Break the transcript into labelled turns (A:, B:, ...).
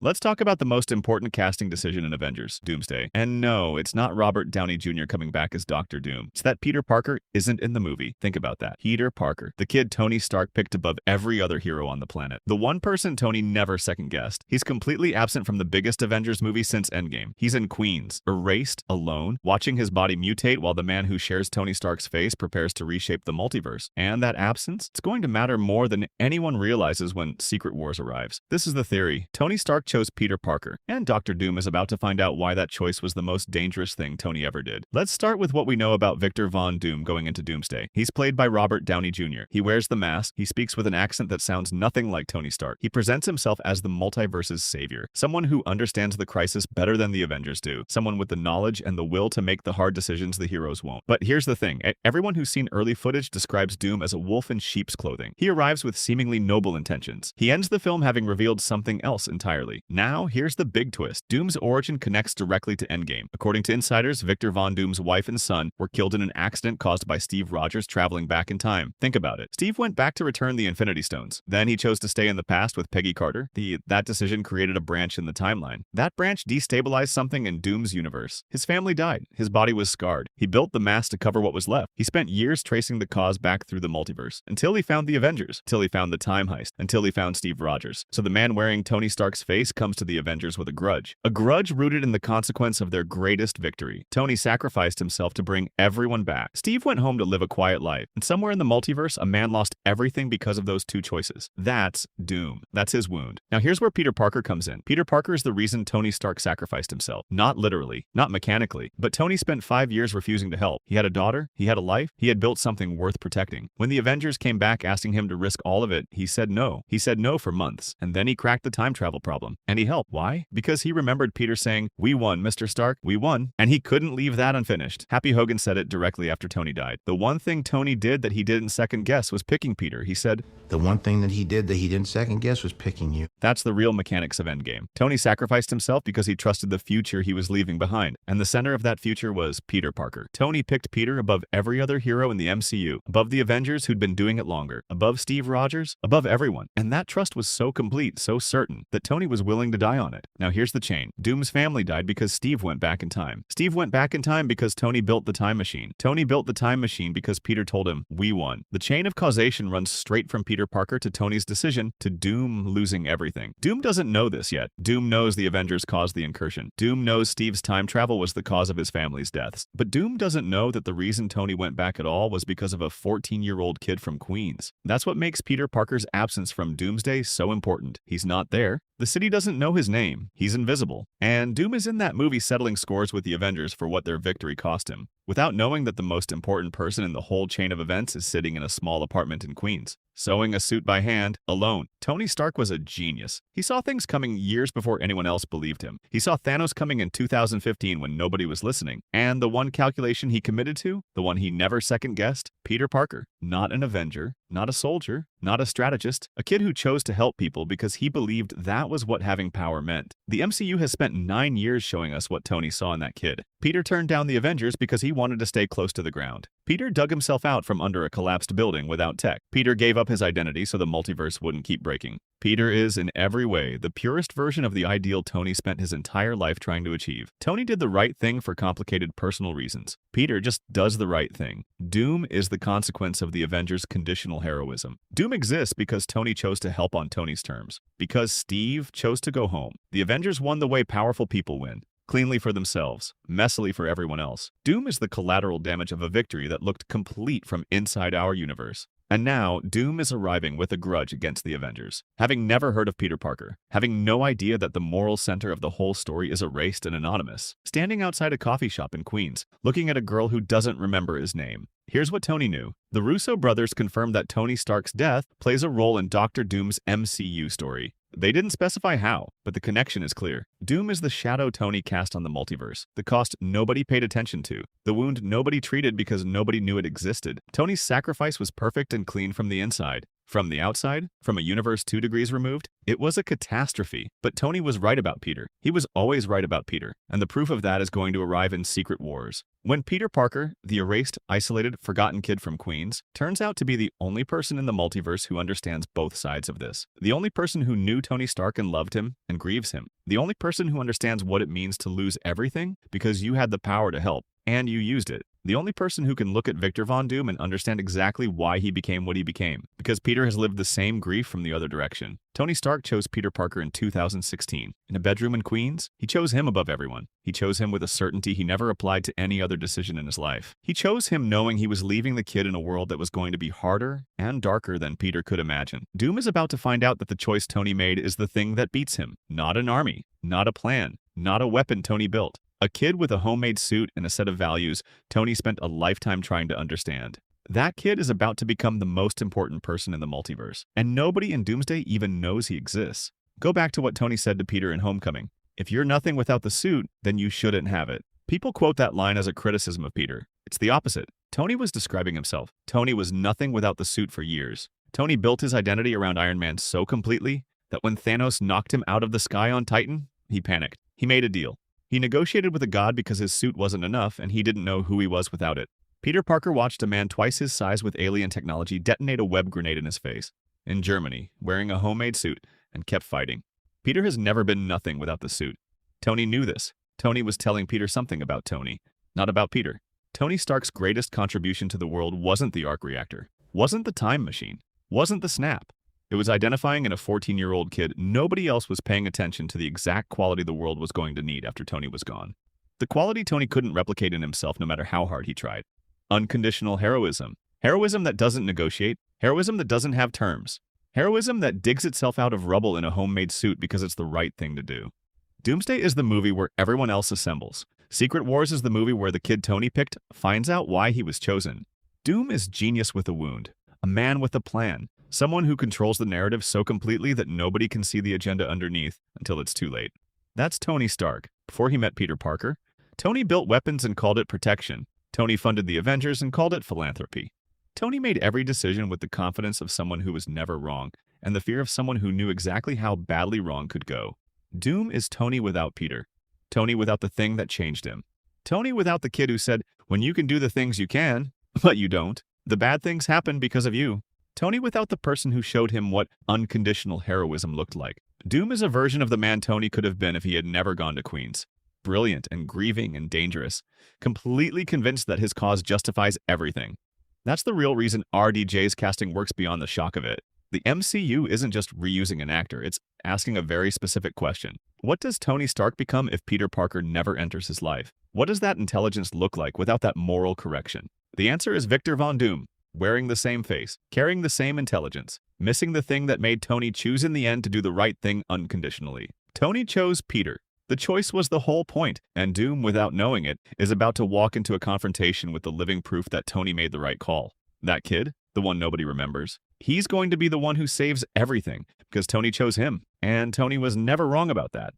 A: Let's talk about the most important casting decision in Avengers, Doomsday. And no, it's not Robert Downey Jr. coming back as Doctor Doom. It's that Peter Parker isn't in the movie. Think about that. Peter Parker, the kid Tony Stark picked above every other hero on the planet. The one person Tony never second-guessed. He's completely absent from the biggest Avengers movie since Endgame. He's in Queens, erased, alone, watching his body mutate while the man who shares Tony Stark's face prepares to reshape the multiverse. And that absence? It's going to matter more than anyone realizes when Secret Wars arrives. This is the theory. Tony Stark chose Peter Parker, and Doctor Doom is about to find out why that choice was the most dangerous thing Tony ever did. Let's start with what we know about Victor Von Doom going into Doomsday. He's played by Robert Downey Jr. He wears the mask, he speaks with an accent that sounds nothing like Tony Stark. He presents himself as the multiverse's savior, someone who understands the crisis better than the Avengers do, someone with the knowledge and the will to make the hard decisions the heroes won't. But here's the thing, everyone who's seen early footage describes Doom as a wolf in sheep's clothing. He arrives with seemingly noble intentions. He ends the film having revealed something else entirely. Now, here's the big twist. Doom's origin connects directly to Endgame. According to insiders, Victor Von Doom's wife and son were killed in an accident caused by Steve Rogers traveling back in time. Think about it. Steve went back to return the Infinity Stones. Then he chose to stay in the past with Peggy Carter. That decision created a branch in the timeline. That branch destabilized something in Doom's universe. His family died. His body was scarred. He built the mask to cover what was left. He spent years tracing the cause back through the multiverse, until he found the Avengers, until he found the time heist, until he found Steve Rogers. So the man wearing Tony Stark's face comes to the Avengers with a grudge. A grudge rooted in the consequence of their greatest victory. Tony sacrificed himself to bring everyone back. Steve went home to live a quiet life, and somewhere in the multiverse, a man lost everything because of those two choices. That's Doom. That's his wound. Now here's where Peter Parker comes in. Peter Parker is the reason Tony Stark sacrificed himself. Not literally, not mechanically, but Tony spent 5 years refusing to help. He had a daughter, he had a life, he had built something worth protecting. When the Avengers came back asking him to risk all of it, he said no. He said no for months, and then he cracked the time travel problem. And he helped. Why? Because he remembered Peter saying, "We won, Mr. Stark, we won." And he couldn't leave that unfinished. Happy Hogan said it directly after Tony died. The one thing Tony did that he didn't second guess was picking Peter. He said,
B: "The one thing that he did that he didn't second guess was picking you."
A: that's the real mechanics of Endgame. Tony sacrificed himself because he trusted the future he was leaving behind, and the center of that future was Peter Parker. Tony picked Peter above every other hero in the MCU, above the Avengers who'd been doing it longer, above Steve Rogers, above everyone. And that trust was so complete, so certain, that Tony was willing to die on it. Now here's the chain. Doom's family died because Steve went back in time. Steve went back in time because Tony built the time machine. Tony built the time machine because Peter told him, "We won." The chain of causation runs straight from Peter Parker to Tony's decision to Doom losing everything. Doom doesn't know this yet. Doom knows the Avengers caused the incursion. Doom knows Steve's time travel was the cause of his family's deaths. But Doom doesn't know that the reason Tony went back at all was because of a 14-year-old kid from Queens. That's what makes Peter Parker's absence from Doomsday so important. He's not there. The city doesn't know his name. He's invisible. And Doom is in that movie settling scores with the Avengers for what their victory cost him, without knowing that the most important person in the whole chain of events is sitting in a small apartment in Queens, sewing a suit by hand, alone. Tony Stark was a genius. He saw things coming years before anyone else believed him. He saw Thanos coming in 2015 when nobody was listening. And the one calculation he committed to, the one he never second-guessed, Peter Parker. Not an Avenger, not a soldier, not a strategist, a kid who chose to help people because he believed that was what having power meant. The MCU has spent 9 years showing us what Tony saw in that kid. Peter turned down the Avengers because he wanted to stay close to the ground. Peter dug himself out from under a collapsed building without tech. Peter gave up his identity so the multiverse wouldn't keep breaking. Peter is, in every way, the purest version of the ideal Tony spent his entire life trying to achieve. Tony did the right thing for complicated personal reasons. Peter just does the right thing. Doom is the consequence of the Avengers' conditional heroism. Doom exists because Tony chose to help on Tony's terms. Because Steve chose to go home. The Avengers won the way powerful people win. Cleanly for themselves, messily for everyone else. Doom is the collateral damage of a victory that looked complete from inside our universe. And now, Doom is arriving with a grudge against the Avengers. Having never heard of Peter Parker, having no idea that the moral center of the whole story is erased and anonymous, standing outside a coffee shop in Queens, looking at a girl who doesn't remember his name. Here's what Tony knew. The Russo brothers confirmed that Tony Stark's death plays a role in Doctor Doom's MCU story. They didn't specify how, but the connection is clear. Doom is the shadow Tony cast on the multiverse, the cost nobody paid attention to, the wound nobody treated because nobody knew it existed. Tony's sacrifice was perfect and clean from the inside. From the outside, from a universe 2 degrees removed, it was a catastrophe. But Tony was right about Peter. He was always right about Peter, and the proof of that is going to arrive in Secret Wars. When Peter Parker, the erased, isolated, forgotten kid from Queens, turns out to be the only person in the multiverse who understands both sides of this. The only person who knew Tony Stark and loved him and grieves him. The only person who understands what it means to lose everything because you had the power to help, and you used it. The only person who can look at Victor Von Doom and understand exactly why he became what he became, because Peter has lived the same grief from the other direction. Tony Stark chose Peter Parker in 2016. In a bedroom in Queens, he chose him above everyone. He chose him with a certainty he never applied to any other decision in his life. He chose him knowing he was leaving the kid in a world that was going to be harder and darker than Peter could imagine. Doom is about to find out that the choice Tony made is the thing that beats him. Not an army, not a plan, not a weapon Tony built. A kid with a homemade suit and a set of values Tony spent a lifetime trying to understand. That kid is about to become the most important person in the multiverse, and nobody in Doomsday even knows he exists. Go back to what Tony said to Peter in Homecoming. If you're nothing without the suit, then you shouldn't have it. People quote that line as a criticism of Peter. It's the opposite. Tony was describing himself. Tony was nothing without the suit for years. Tony built his identity around Iron Man so completely that when Thanos knocked him out of the sky on Titan, he panicked. He made a deal. He negotiated with a god because his suit wasn't enough and he didn't know who he was without it. Peter Parker watched a man twice his size with alien technology detonate a web grenade in his face. In Germany, wearing a homemade suit, and kept fighting. Peter has never been nothing without the suit. Tony knew this. Tony was telling Peter something about Tony, not about Peter. Tony Stark's greatest contribution to the world wasn't the arc reactor, wasn't the time machine, wasn't the snap. It was identifying in a 14-year-old kid nobody else was paying attention to the exact quality the world was going to need after Tony was gone. The quality Tony couldn't replicate in himself no matter how hard he tried. Unconditional heroism. Heroism that doesn't negotiate. Heroism that doesn't have terms. Heroism that digs itself out of rubble in a homemade suit because it's the right thing to do. Doomsday is the movie where everyone else assembles. Secret Wars is the movie where the kid Tony picked finds out why he was chosen. Doom is genius with a wound. A man with a plan. Someone who controls the narrative so completely that nobody can see the agenda underneath until it's too late. That's Tony Stark. Before he met Peter Parker, Tony built weapons and called it protection. Tony funded the Avengers and called it philanthropy. Tony made every decision with the confidence of someone who was never wrong and the fear of someone who knew exactly how badly wrong could go. Doom is Tony without Peter. Tony without the thing that changed him. Tony without the kid who said, when you can do the things you can, but you don't, the bad things happen because of you. Tony without the person who showed him what unconditional heroism looked like. Doom is a version of the man Tony could have been if he had never gone to Queens. Brilliant and grieving and dangerous. Completely convinced that his cause justifies everything. That's the real reason RDJ's casting works beyond the shock of it. The MCU isn't just reusing an actor, it's asking a very specific question. What does Tony Stark become if Peter Parker never enters his life? What does that intelligence look like without that moral correction? The answer is Victor Von Doom. Wearing the same face, carrying the same intelligence, missing the thing that made Tony choose in the end to do the right thing unconditionally. Tony chose Peter. The choice was the whole point, and Doom, without knowing it, is about to walk into a confrontation with the living proof that Tony made the right call. That kid, the one nobody remembers, he's going to be the one who saves everything, because Tony chose him, and Tony was never wrong about that.